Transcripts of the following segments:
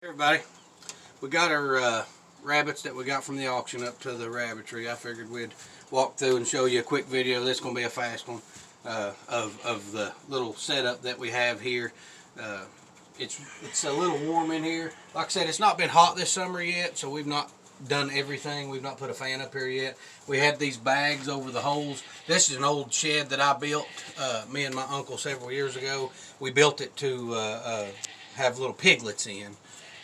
Hey everybody, we got our rabbits that we got from the auction up to the rabbitry. I figured we'd walk through and show you a quick video. This is going to be a fast one of the little setup that we have here. It's a little warm in here. Like I said, it's not been hot this summer yet, so we've not done everything. We've not put a fan up here yet. We had these bags over the holes. This is an old shed that I built, me and my uncle, several years ago. We built it to have little piglets in.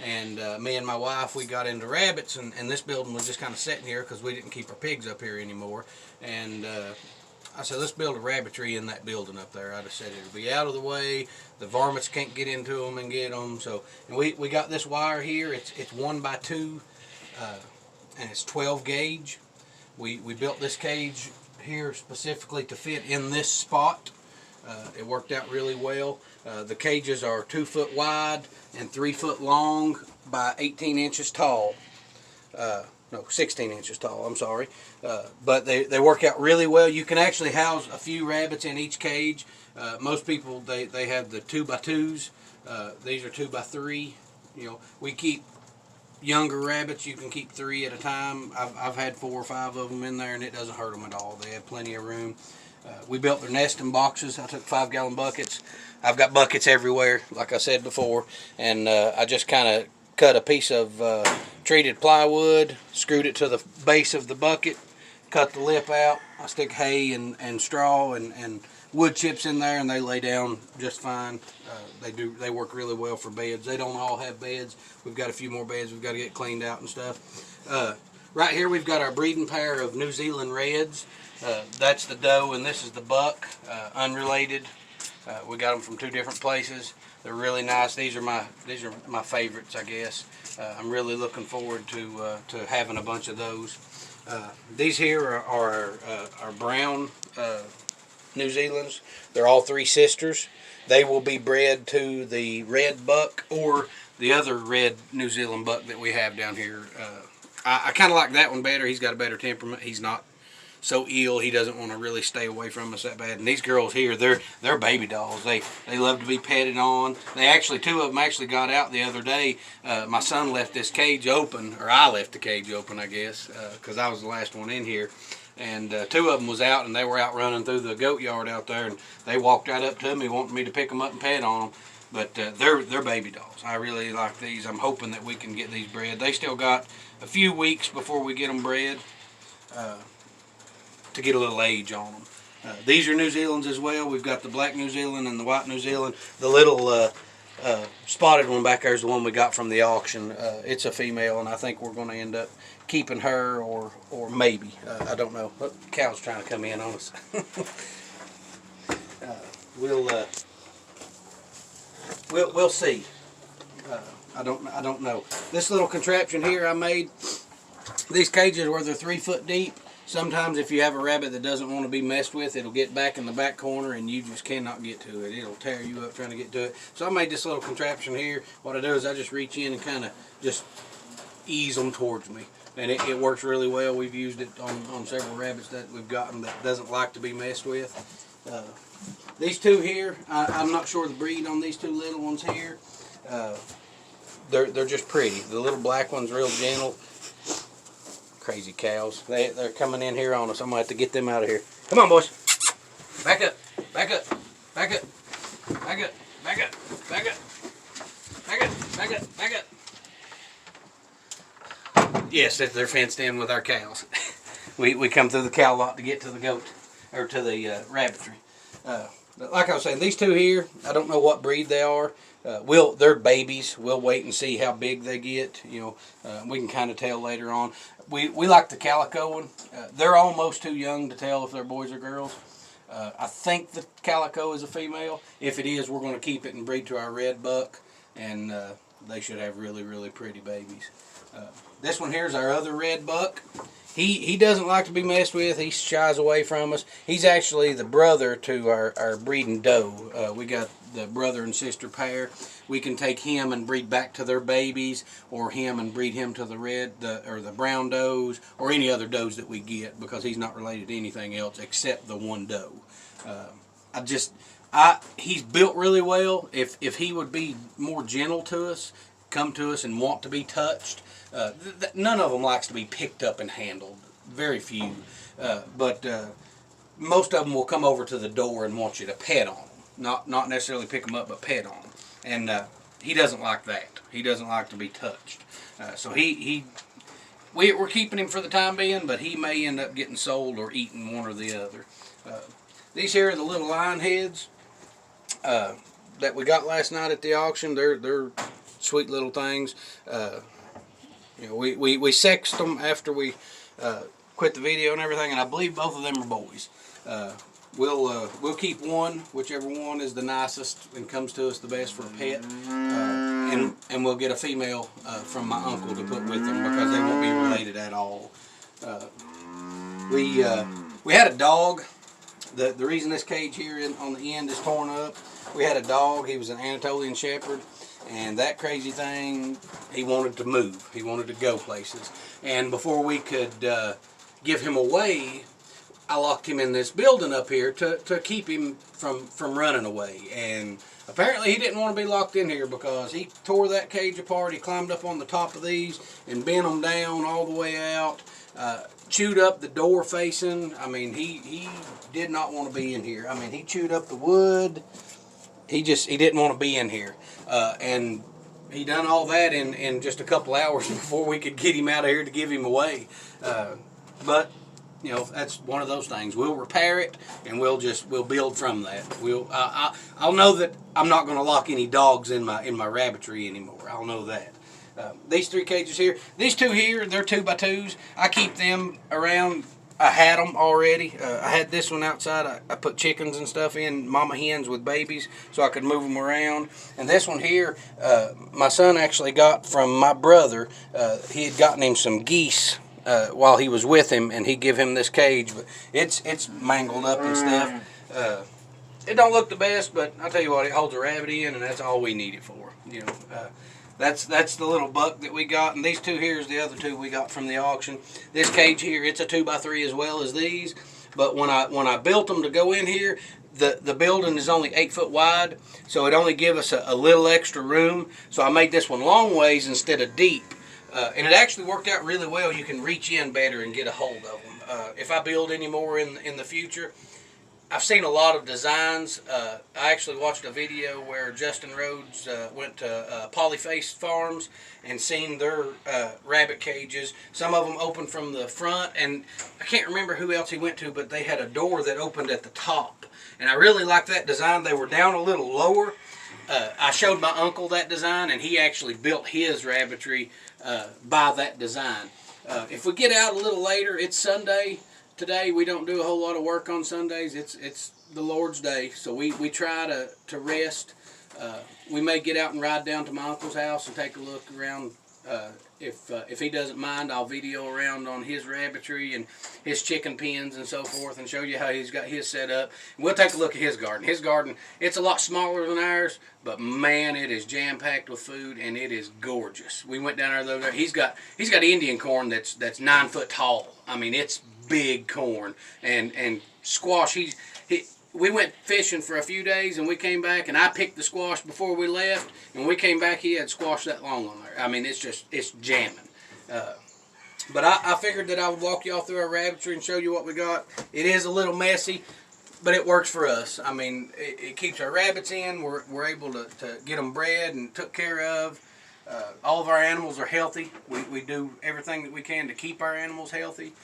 And me and my wife, we got into rabbits, and this building was just kind of sitting here because we didn't keep our pigs up here anymore. And I said, let's build a rabbitry in that building up there. I just said it'll be out of the way. The varmints can't get into them and get them. So, and we got this wire here. It's 1 by 2, and it's 12 gauge. We built this cage here specifically to fit in this spot. It worked out really well. The cages are 2 foot wide and 3 foot long by 18 inches tall. No, 16 inches tall, I'm sorry. But they work out really well. You can actually house a few rabbits in each cage. Most people, they have the 2 by 2s. These are 2 by 3. You know, we keep younger rabbits. You can keep 3 at a time. I've had 4 or 5 of them in there, and it doesn't hurt them at all. They have plenty of room. We built their nest in boxes. I took 5-gallon buckets. I've got buckets everywhere, like I said before, and I just kind of cut a piece of treated plywood, screwed it to the base of the bucket, cut the lip out. I stick hay and straw and wood chips in there, and they lay down just fine. They work really well for beds. They don't all have beds. We've got a few more beds we've got to get cleaned out and stuff. Right here we've got our breeding pair of New Zealand Reds. That's the doe and this is the buck, unrelated. We got them from 2 different places. They're really nice. These are my favorites, I guess. I'm really looking forward to having a bunch of those. These here are brown New Zealands. They're all 3 sisters. They will be bred to the red buck or the other red New Zealand buck that we have down here. I kind of like that one better. He's got a better temperament. He's not so ill. He doesn't want to really stay away from us that bad. And these girls here, they're baby dolls. They love to be petted on. They actually, 2 of them actually got out the other day. My son left this cage open, or I left the cage open, I guess, because I was the last one in here. And 2 of them was out, and they were out running through the goat yard out there, and they walked right up to me, wanting me to pick them up and pet on them. But they're baby dolls. I really like these. I'm hoping that we can get these bred. They still got a few weeks before we get them bred to get a little age on them. These are New Zealands as well. We've got the black New Zealand and the white New Zealand. The little spotted one back there is the one we got from the auction. It's a female, and I think we're going to end up keeping her, or maybe. I don't know. Look, the cow's trying to come in on us. We'll see. I don't know. This little contraption here I made. These cages where they're 3 foot deep. Sometimes if you have a rabbit that doesn't want to be messed with, it'll get back in the back corner and you just cannot get to it. It'll tear you up trying to get to it. So I made this little contraption here. What I do is I just reach in and kind of just ease them towards me. And it works really well. We've used it on several rabbits that we've gotten that doesn't like to be messed with. These 2 here, I'm not sure the breed on these 2 little ones here. They're just pretty. The little black one's real gentle. Crazy cows. They're coming in here on us. I'm going to have to get them out of here. Come on, boys. Back up. Back up. Back up. Back up. Back up. Back up. Back up. Back up. Back up. Yes, they're fenced in with our cows. We come through the cow lot to get to the goat, or to the rabbitry. Like I was saying, these 2 here, I don't know what breed they are. They're babies. We'll wait and see how big they get. You know, we can kind of tell later on. We like the calico one. They're almost too young to tell if they're boys or girls. I think the calico is a female. If it is, we're going to keep it and breed to our red buck, and they should have really, really pretty babies. This one here is our other red buck. He doesn't like to be messed with. He shies away from us. He's actually the brother to our breeding doe. We got the brother and sister pair. We can take him and breed back to their babies, or him and breed him to the brown does, or any other does that we get, because he's not related to anything else except the one doe. He's built really well. If he would be more gentle to us, come to us and want to be touched. None of them likes to be picked up and handled. Very few. But most of them will come over to the door and want you to pet on them. Not necessarily pick them up, but pet on them. And he doesn't like that. He doesn't like to be touched. So we're keeping him for the time being, but he may end up getting sold or eaten, one or the other. These here are the little lion heads that we got last night at the auction. They're sweet little things. You know, we sexed them after we quit the video and everything, and I believe both of them are boys. We'll keep one, whichever one is the nicest and comes to us the best for a pet, and we'll get a female from my uncle to put with them because they won't be related at all. We had a dog. The reason this cage here on the end is torn up, we had a dog. He was an Anatolian Shepherd, and that crazy thing, he wanted to move. He wanted to go places, and before we could give him away, I locked him in this building up here to keep him from running away. And apparently he didn't want to be locked in here because he tore that cage apart. He climbed up on the top of these and bent them down all the way out. Chewed up the door facing. I mean, he did not want to be in here. I mean, he chewed up the wood. He didn't want to be in here. And he done all that in just a couple hours before we could get him out of here to give him away. But you know, that's one of those things. We'll repair it, and we'll build from that. I'll know that I'm not going to lock any dogs in my rabbitry anymore. I'll know that. These 3 cages here, these 2 here, they're 2x2s. I keep them around. I had them already. I had this one outside. I put chickens and stuff in, mama hens with babies, so I could move them around. And this one here, my son actually got from my brother. He had gotten him some geese while he was with him, and he give him this cage, but it's mangled up and stuff. It don't look the best, but I'll tell you what, it holds a rabbit in, and that's all we need it for. You know, that's the little buck that we got, and these 2 here is the other 2 we got from the auction. This cage here, it's a 2x3 as well as these, but when I built them to go in here, the building is only 8 foot wide, so it only give us a little extra room. So I made this one long ways instead of deep. And it actually worked out really well. You can reach in better and get a hold of them. If I build any more in the future, I've seen a lot of designs. I actually watched a video where Justin Rhodes went to Polyface Farms and seen their rabbit cages. Some of them open from the front, and I can't remember who else he went to, but they had a door that opened at the top. And I really liked that design. They were down a little lower. I showed my uncle that design, and he actually built his rabbitry by that design. If we get out a little later, it's Sunday today. We don't do a whole lot of work on Sundays. It's the Lord's Day, so we try to rest. We may get out and ride down to my uncle's house and take a look around. If he doesn't mind, I'll video around on his rabbitry and his chicken pens and so forth, and show you how he's got his set up. We'll take a look at his garden. His garden, it's a lot smaller than ours, but man, it is jam-packed with food, and it is gorgeous. We went down there the other day. He's got Indian corn that's 9 foot tall. I mean, it's big corn, and squash. We went fishing for a few days, and we came back, and I picked the squash before we left, and when we came back, he had squash that long on there. I mean, it's jamming. But I figured that I would walk y'all through our rabbitry and show you what we got. It is a little messy, but it works for us. I mean, it keeps our rabbits in. We're able to get them bred and took care of. All of our animals are healthy. We do everything that we can to keep our animals healthy.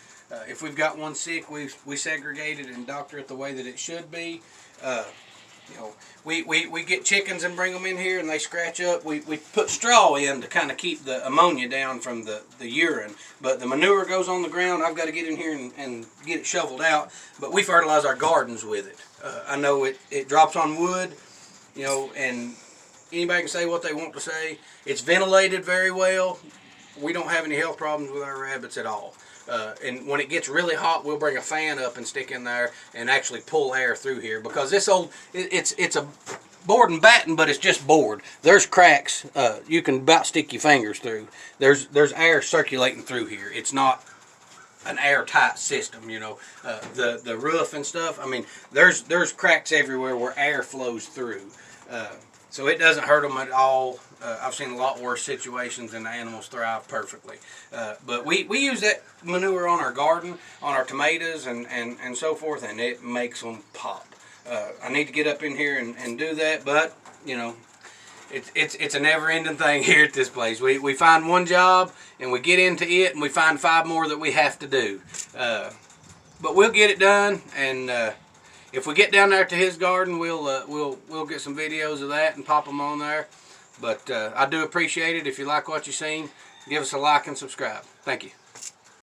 If we've got one sick, we segregate it and doctor it the way that it should be. You know, we get chickens and bring them in here, and they scratch up. We put straw in to kind of keep the ammonia down from the urine, but the manure goes on the ground. I've got to get in here and get it shoveled out, but we fertilize our gardens with it. I know it drops on wood, you know, and anybody can say what they want to say. It's ventilated very well. We don't have any health problems with our rabbits at all. And when it gets really hot, we'll bring a fan up and stick in there and actually pull air through here, because this it's a board and batten, but it's just board. There's cracks you can about stick your fingers through. There's air circulating through here. It's not an airtight system, you know. The roof and stuff, I mean, there's cracks everywhere where air flows through. So it doesn't hurt them at all. I've seen a lot worse situations and the animals thrive perfectly. But we use that manure on our garden, on our tomatoes and so forth, and it makes them pop. I need to get up in here and do that, but you know, it's a never-ending thing here at this place. We find one job and we get into it, and we find 5 more that we have to do. But we'll get it done, and if we get down there to his garden, we'll get some videos of that and pop them on there. But I do appreciate it. If you like what you've seen, give us a like and subscribe. Thank you.